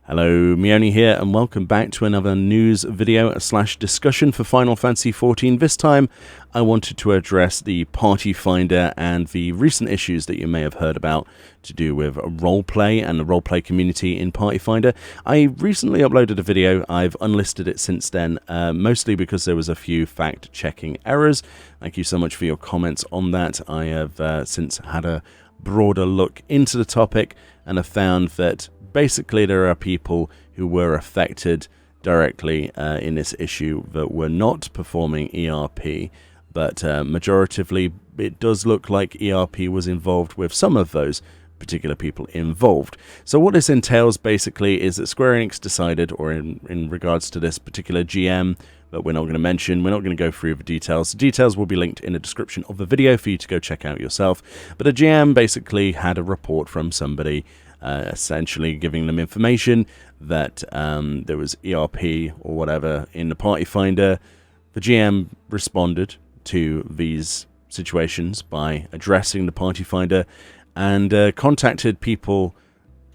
Hello, Meoni here, and welcome back to another news video / discussion for Final Fantasy XIV. This time, I wanted to address the Partyfinder and the recent issues that you may have heard about to do with roleplay and the roleplay community in Partyfinder. I recently uploaded a video. I've unlisted it since then, mostly because there was a few fact-checking errors. Thank you so much for your comments on that. I have since had a broader look into the topic and have found that basically, there are people who were affected directly in this issue that were not performing ERP, but majoritively, it does look like ERP was involved with some of those particular people involved. So what this entails basically is that Square Enix decided, or in regards to this particular GM that we're not going to mention, we're not going to go through the details. The details will be linked in the description of the video for you to go check out yourself. But a GM basically had a report from somebody essentially giving them information that there was ERP or whatever in the Partyfinder. The GM responded to these situations by addressing the Partyfinder and contacted people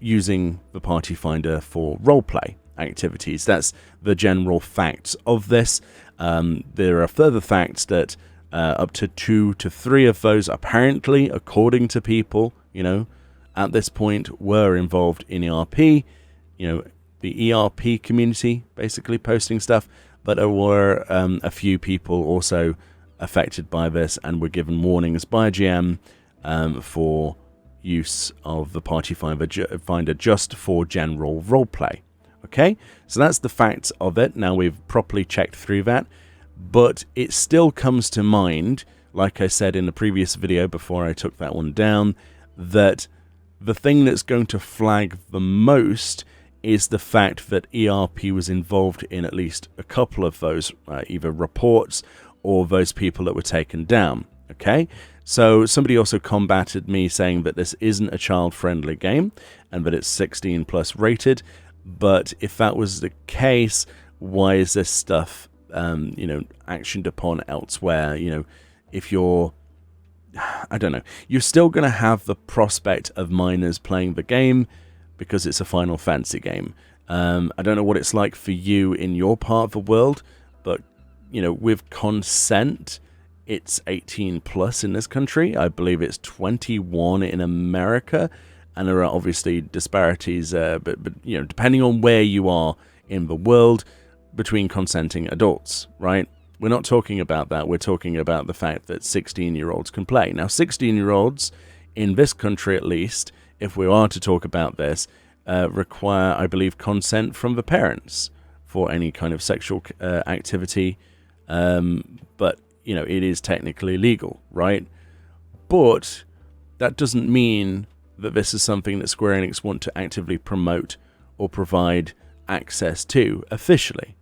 using the Partyfinder for roleplay activities. That's the general facts of this. There are further facts that up to 2 to 3 of those, apparently, according to people, at this point were involved in ERP, the ERP community basically posting stuff, but there were a few people also affected by this and were given warnings by a GM for use of the Partyfinder just for general roleplay. Okay, so that's the facts of it. Now we've properly checked through that, but it still comes to mind, like I said in the previous video before I took that one down, that the thing that's going to flag the most is the fact that ERP was involved in at least a couple of those either reports or those people that were taken down. Okay, so somebody also combated me saying that this isn't a child-friendly game and that it's 16 plus rated. But if that was the case, why is this stuff actioned upon elsewhere? If you're, I don't know, you're still going to have the prospect of minors playing the game because it's a Final Fantasy game. I don't know what it's like for you in your part of the world, but, with consent, it's 18 plus in this country. I believe it's 21 in America, and there are obviously disparities, but depending on where you are in the world, between consenting adults, right? We're not talking about that. We're talking about the fact that 16-year-olds can play. Now, 16-year-olds, in this country at least, if we are to talk about this, require, I believe, consent from the parents for any kind of sexual activity. But, it is technically legal, right? But that doesn't mean that this is something that Square Enix want to actively promote or provide access to officially.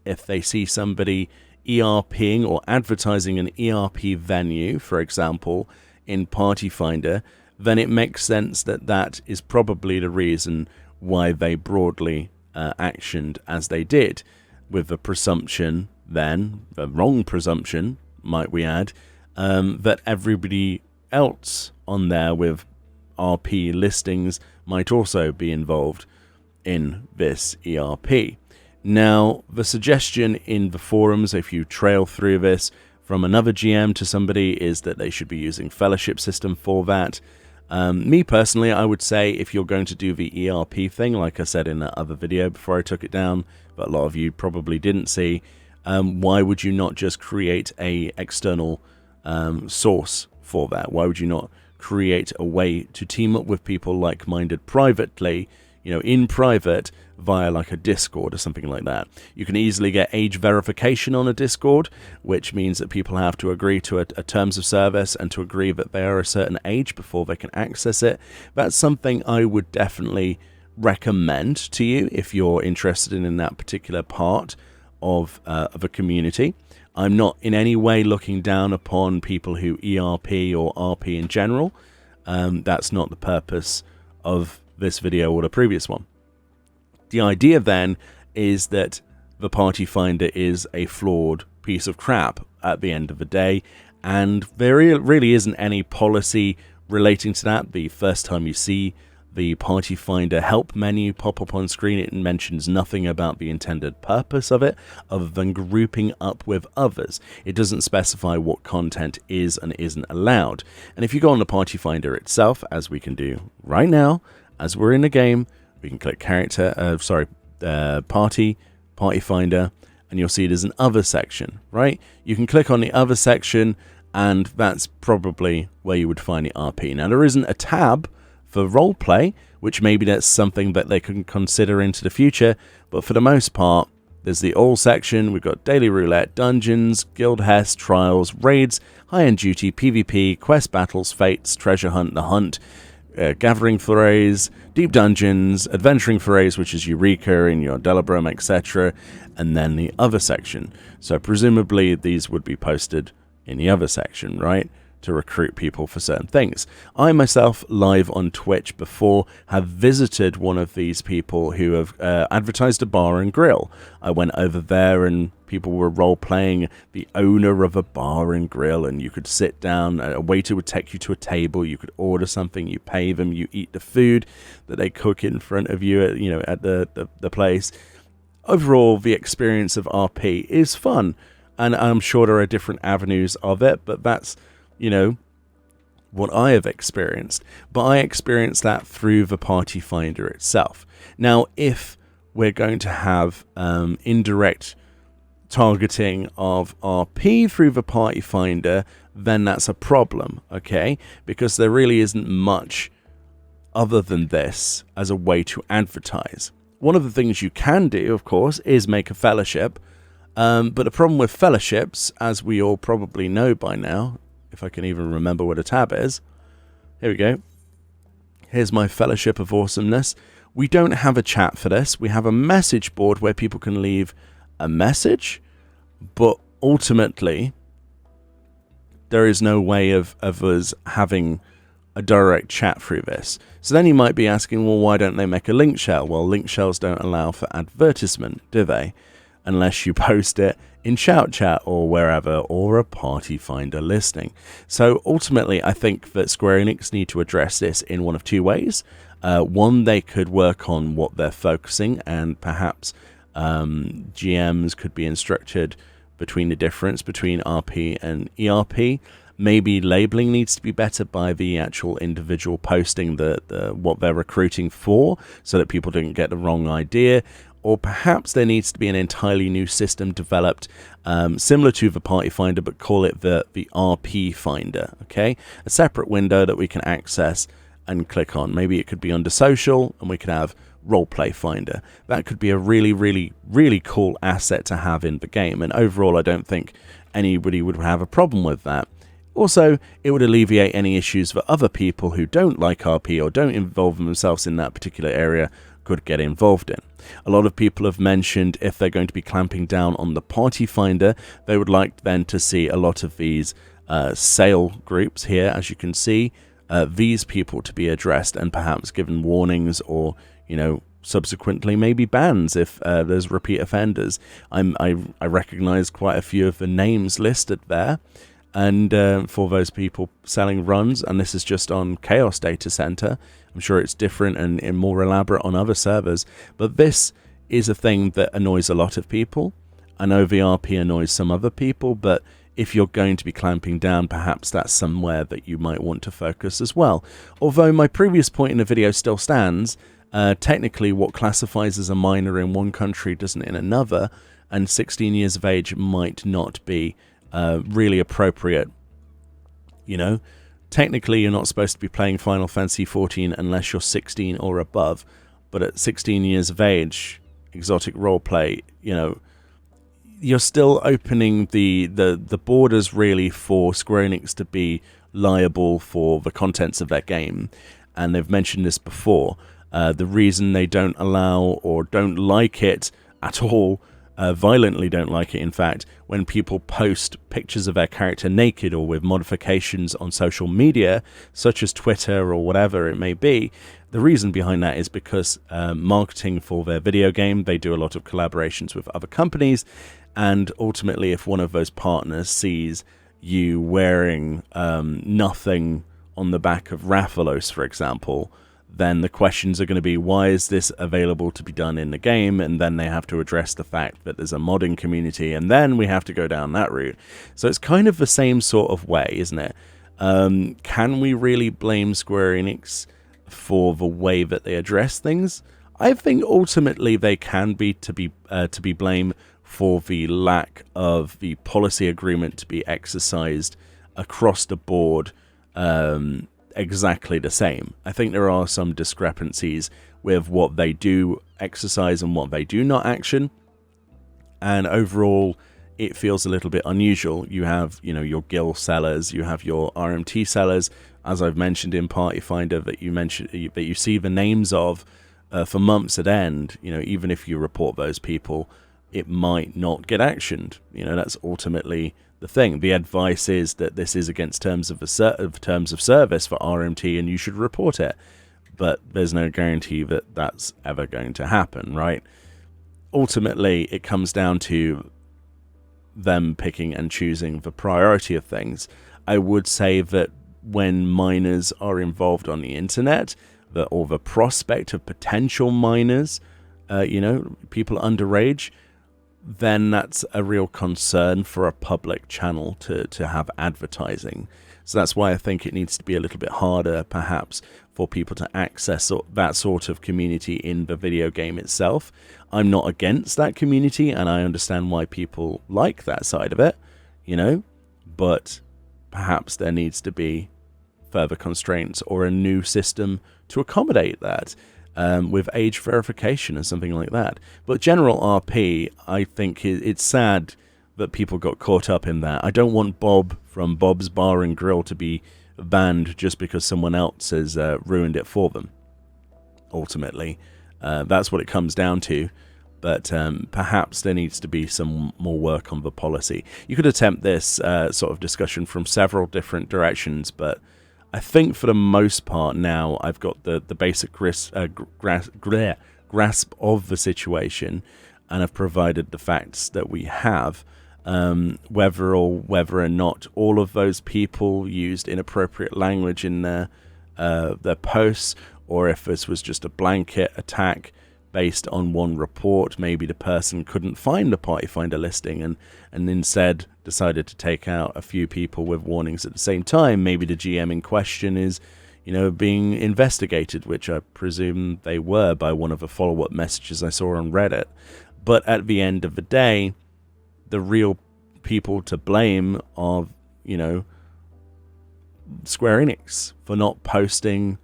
If they see somebody ERPing or advertising an ERP venue, for example, in Partyfinder, then it makes sense that that is probably the reason why they broadly actioned as they did, with the presumption then, the wrong presumption, might we add, that everybody else on there with RP listings might also be involved in this ERP. Now, the suggestion in the forums, if you trail through this from another GM to somebody, is that they should be using Fellowship System for that. Me personally, I would say if you're going to do the ERP thing, like I said in that other video before I took it down, but a lot of you probably didn't see, why would you not just create a external source for that? Why would you not create a way to team up with people like-minded privately, in private, via like a Discord or something like that? You can easily get age verification on a Discord, which means that people have to agree to a terms of service and to agree that they are a certain age before they can access it. That's something I would definitely recommend to you if you're interested in that particular part of a community. I'm not in any way looking down upon people who ERP or RP in general. That's not the purpose of this video or the previous one. The idea then is that the Partyfinder is a flawed piece of crap at the end of the day, and there really isn't any policy relating to that. The first time you see the Partyfinder help menu pop up on screen. It mentions nothing about the intended purpose of it other than grouping up with others. It doesn't specify what content is and isn't allowed. And if you go on the Partyfinder itself, as we can do right now, as we're in the game, we can click Partyfinder, and you'll see there's an other section, right? You can click on the other section, and that's probably where you would find the RP. Now, there isn't a tab for roleplay, which maybe that's something that they can consider into the future, but for the most part, there's the all section. We've got daily roulette, dungeons, guild hest, trials, raids, high-end duty, PvP, quest battles, fates, treasure hunt, the hunt, gathering forays, deep dungeons, adventuring forays, which is Eureka in your Delabrum, etc., and then the other section. So presumably these would be posted in the other section, right, to recruit people for certain things. I myself, live on Twitch before, have visited one of these people who have advertised a bar and grill. I went over there and people were role-playing the owner of a bar and grill, and you could sit down, a waiter would take you to a table, you could order something, you pay them, you eat the food that they cook in front of you at, at the place. Overall, the experience of RP is fun, and I'm sure there are different avenues of it, but that's what I have experienced. But I experienced that through the Partyfinder itself. Now, if we're going to have indirect targeting of RP through the Partyfinder, then that's a problem, okay? Because there really isn't much other than this as a way to advertise. One of the things you can do, of course, is make a fellowship. But the problem with fellowships, as we all probably know by now, if I can even remember what a tab is. Here we go. Here's my Fellowship of Awesomeness. We don't have a chat for this. We have a message board where people can leave a message, but ultimately there is no way of us having a direct chat through this. So then you might be asking, well, why don't they make a link shell? Well, link shells don't allow for advertisement, do they? Unless you post it in Shout Chat or wherever, or a Partyfinder listing. So ultimately, I think that Square Enix need to address this in one of two ways. One, they could work on what they're focusing, and perhaps GMs could be instructed between the difference between RP and ERP. Maybe labeling needs to be better by the actual individual posting what they're recruiting for, so that people don't get the wrong idea. Or perhaps there needs to be an entirely new system developed, similar to the Partyfinder, but call it the RP Finder, okay? A separate window that we can access and click on. Maybe it could be under social, and we could have Roleplay Finder. That could be a really, really, really cool asset to have in the game, and overall I don't think anybody would have a problem with that. Also, it would alleviate any issues for other people who don't like RP or don't involve themselves in that particular area could get involved in. A lot of people have mentioned if they're going to be clamping down on the Partyfinder, they would like then to see a lot of these sale groups here, as you can see, these people to be addressed and perhaps given warnings or, subsequently maybe bans if there's repeat offenders. I recognize quite a few of the names listed there, and for those people selling runs, and this is just on Chaos Data Center. I'm sure it's different and more elaborate on other servers, but this is a thing that annoys a lot of people. I know VRP annoys some other people, but if you're going to be clamping down, perhaps that's somewhere that you might want to focus as well. Although my previous point in the video still stands, technically what classifies as a minor in one country doesn't in another, and 16 years of age might not be really appropriate, Technically, you're not supposed to be playing Final Fantasy XIV unless you're 16 or above, but at 16 years of age, exotic roleplay, you're still opening the borders really for Square Enix to be liable for the contents of their game. And they've mentioned this before. The reason they don't allow or don't like it at all, violently don't like it, in fact, when people post pictures of their character naked or with modifications on social media, such as Twitter or whatever it may be. The reason behind that is because marketing for their video game, they do a lot of collaborations with other companies, and ultimately if one of those partners sees you wearing nothing on the back of Rathalos, for example, then the questions are going to be, why is this available to be done in the game? And then they have to address the fact that there's a modding community, and then we have to go down that route. So it's kind of the same sort of way, isn't it? Can we really blame Square Enix for the way that they address things? I think ultimately they can be to be blamed for the lack of the policy agreement to be exercised across the board exactly the same. I think there are some discrepancies with what they do exercise and what they do not action, and overall it feels a little bit unusual. You have, your guild sellers, you have your RMT sellers, as I've mentioned in Partyfinder, that you see the names of for months at end. Even if you report those people, it might not get actioned. That's ultimately the thing. The advice is that this is against terms of service for RMT, and you should report it. But there's no guarantee that that's ever going to happen, right? Ultimately, it comes down to them picking and choosing the priority of things. I would say that when minors are involved on the internet, or the prospect of potential minors, people underage, then that's a real concern for a public channel to have advertising. So that's why I think it needs to be a little bit harder, perhaps, for people to access that sort of community in the video game itself. I'm not against that community, and I understand why people like that side of it, but perhaps there needs to be further constraints or a new system to accommodate that, with age verification or something like that. But general RP, I think it's sad that people got caught up in that. I don't want Bob from Bob's Bar and Grill to be banned just because someone else has ruined it for them. Ultimately, that's what it comes down to. But perhaps there needs to be some more work on the policy. You could attempt this sort of discussion from several different directions, but I think for the most part now I've got the basic grasp of the situation, and I've provided the facts that we have. Whether or not all of those people used inappropriate language in their posts, or if this was just a blanket attack based on one report. Maybe the person couldn't find the Partyfinder listing and instead decided to take out a few people with warnings at the same time. Maybe the GM in question is, being investigated, which I presume they were by one of the follow-up messages I saw on Reddit. But at the end of the day, the real people to blame are, Square Enix for not posting,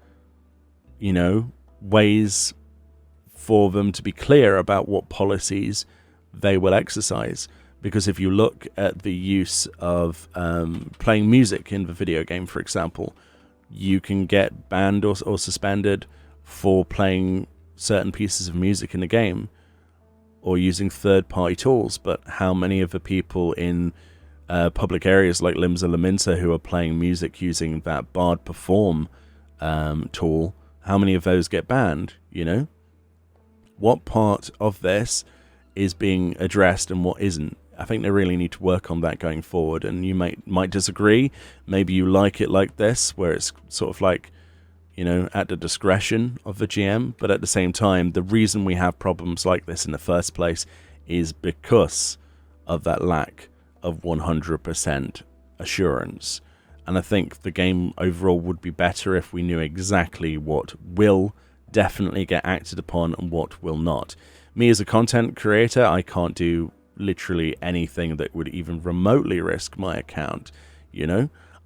ways for them to be clear about what policies they will exercise. Because if you look at the use of playing music in the video game, for example, you can get banned or suspended for playing certain pieces of music in the game or using third-party tools. But how many of the people in public areas like Limsa Laminsa who are playing music using that Bard Perform tool, how many of those get banned, What part of this is being addressed and what isn't? I think they really need to work on that going forward, and you might disagree. Maybe you like it like this, where it's sort of like, at the discretion of the GM, but at the same time, the reason we have problems like this in the first place is because of that lack of 100% assurance. And I think the game overall would be better if we knew exactly what will definitely get acted upon and what will not. Me as a content creator, I can't do literally anything that would even remotely risk my account.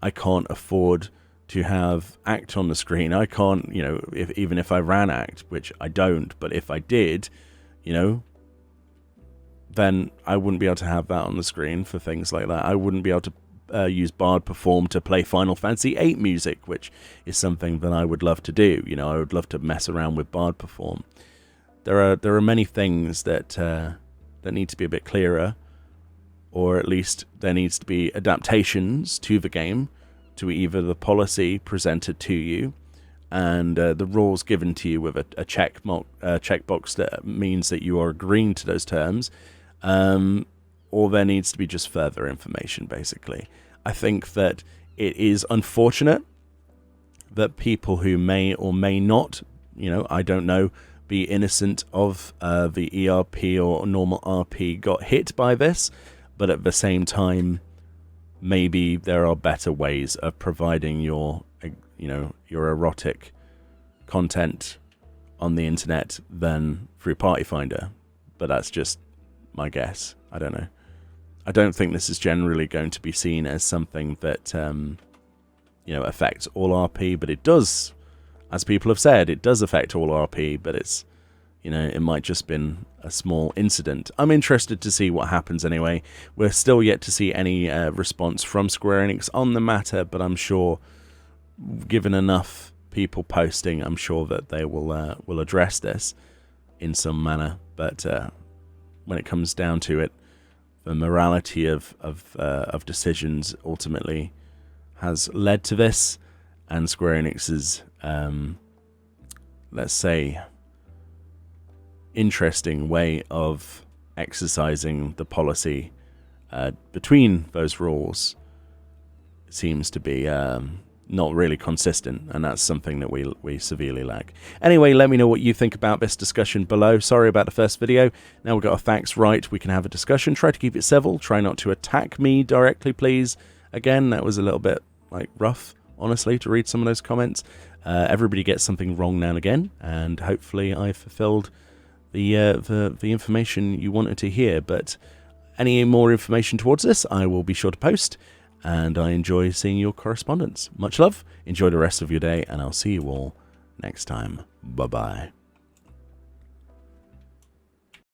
I can't afford to have ACT on the screen. I can't, even if I ran ACT, which I don't, but if I did, then I wouldn't be able to have that on the screen for things like that. I wouldn't be able to use Bard Perform to play Final Fantasy VIII music, which is something that I would love to do. I would love to mess around with Bard Perform. There are many things that need to be a bit clearer, or at least there needs to be adaptations to the game, to either the policy presented to you and the rules given to you with a checkbox that means that you are agreeing to those terms, or there needs to be just further information, basically. I think that it is unfortunate that people who may or may not you know, I don't know, be innocent of the ERP or normal RP got hit by this, but at the same time, maybe there are better ways of providing your, you know, your erotic content on the internet than through Partyfinder. But that's just my guess. I don't know. I don't think this is generally going to be seen as something that, you know, affects all RP, but it does, as people have said, it does affect all RP, but it's, you know, it might just been a small incident. I'm interested to see what happens anyway. We're still yet to see any response from Square Enix on the matter, but I'm sure, given enough people posting, I'm sure that they will address this in some manner. But when it comes down to it, the morality of decisions ultimately has led to this, and Square Enix's, let's say, interesting way of exercising the policy between those rules seems to be not really consistent, and that's something that we severely lack. Anyway, let me know what you think about this discussion below. Sorry about the first video. Now we've got our facts right, we can have a discussion. Try to keep it civil. Try not to attack me directly, please. Again, that was a little bit rough, honestly, to read some of those comments. Everybody gets something wrong now and again, and hopefully I fulfilled the information you wanted to hear. But any more information towards this, I will be sure to post. And I enjoy seeing your correspondence. Much love, enjoy the rest of your day, and I'll see you all next time. Bye-bye.